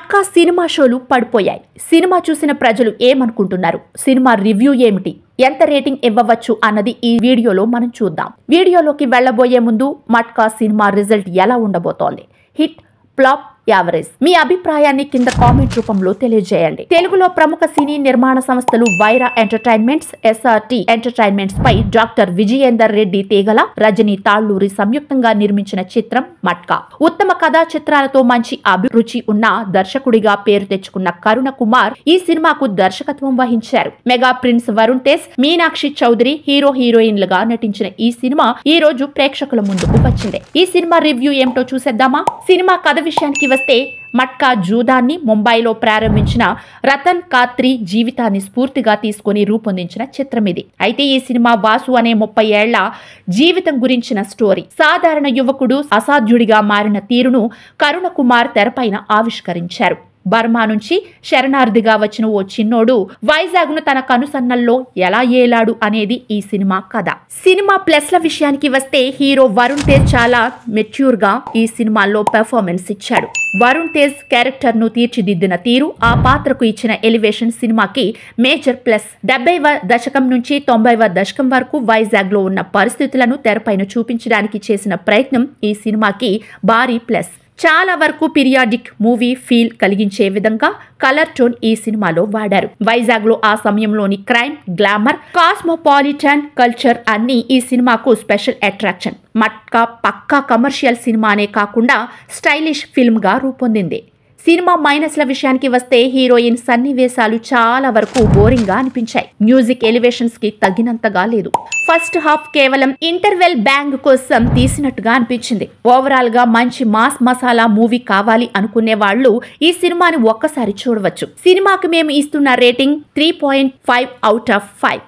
Matka cinema షోలు పడిపోయాయి. Cinema చూసిన ప్రజలు ఏమనుకుంటున్నారు, సినిమా రివ్యూ ఏమిటి, ఎంత రేటింగ్ ఇవ్వవచ్చు అన్నది ఈ వీడియోలో మనం చూద్దాం. వీడియోలోకి వెళ్లబోయే ముందు మట్కా సినిమా రిజల్ట్ ఎలా ఉండబోతోంది, హిట్, ఫ్లాప్, యావరేజ్, మీ అభిప్రాయాన్ని కింద కామెంట్ రూపంలో తెలియజేయండి. తెలుగులో ప్రముఖ సినీ నిర్మాణ సంస్థలు వైరా ఎంటర్టైన్మెంట్స్, ఎస్ఆర్టీ ఎంటర్టైన్మెంట్స్ పై డాక్టర్ విజయేందర్ రెడ్డి తీగల, రజనీ తాళ్లూరి సంయుక్తంగా నిర్మించిన చిత్రం మట్కా. ఉత్తమ కథా చిత్రాలతో మంచి అభిరుచి ఉన్న దర్శకుడిగా పేరు తెచ్చుకున్న కరుణ కుమార్ ఈ సినిమాకు దర్శకత్వం వహించారు. Mega prince Varun Tej, Meenakshi Chaudhary hero హీరోయిన్లుగా నటించిన ఈ సినిమా ఈ రోజు ప్రేక్షకుల ముందుకు వచ్చింది. ఈ సినిమా రివ్యూ ఏమిటో చూసేద్దామా. సినిమా కథ విషయానికి వస్తే, మట్కా జూదాన్ని ముంబైలో ప్రారంభించిన రతన్ కాత్రి జీవితాన్ని స్ఫూర్తిగా తీసుకుని రూపొందించిన చిత్రం ఇది. అయితే ఈ సినిమా వాసు అనే 30 ఏళ్ల జీవితం గురించిన స్టోరీ. సాధారణ యువకుడు అసాధ్యుడిగా మారిన తీరును కరుణ కుమార్ తెరపైన ఆవిష్కరించారు. బర్మా నుంచి శరణార్థిగా వచ్చిన ఓ చిన్నోడు వైజాగ్ ను తన కనుసన్నల్లో ఎలా ఏలాడు అనేది ఈ సినిమా కథ. సినిమా ప్లస్ల విషయానికి వస్తే, హీరో వరుణ్ తేజ్ చాలా మెచ్యూర్ గా ఈ సినిమాలో పెర్ఫార్మెన్స్ ఇచ్చాడు. వరుణ్ తేజ్ క్యారెక్టర్ ను తీర్చిదిద్దిన తీరు, ఆ పాత్రకు ఇచ్చిన ఎలివేషన్ సినిమాకి మేజర్ ప్లస్. 70వ దశకం నుంచి 90వ దశకం వరకు వైజాగ్ లో ఉన్న పరిస్థితులను తెరపైన చూపించడానికి చేసిన ప్రయత్నం ఈ సినిమాకి భారీ ప్లస్. చాలా వరకు పీరియాడిక్ మూవీ ఫీల్ కలిగించే విధంగా కలర్ టోన్ ఈ సినిమాలో వాడారు. వైజాగ్ లో ఆ సమయంలోని క్రైమ్, గ్లామర్, కాస్మోపాలిటన్ కల్చర్ అన్ని ఈ సినిమాకు స్పెషల్ అట్రాక్షన్. మట్కా పక్కా కమర్షియల్ సినిమానే కాకుండా స్టైలిష్ ఫిల్మ్ గా రూపొందింది. సినిమా మైనస్ల విషయానికి వస్తే, హీరోయిన్ సన్నివేశాలు చాలా వరకు బోరింగ్ గా అనిపించాయి. మ్యూజిక్ ఎలివేషన్స్ కి తగినంతగా లేదు. ఫస్ట్ హాఫ్ కేవలం ఇంటర్వెల్ బ్యాంగ్ కోసం తీసినట్టుగా అనిపించింది. ఓవరాల్ గా మంచి మాస్ మసాలా మూవీ కావాలి అనుకునే వాళ్ళు ఈ సినిమాని ఒక్కసారి చూడవచ్చు. సినిమాకి మేము ఇస్తున్న రేటింగ్ 3.5 out of 5.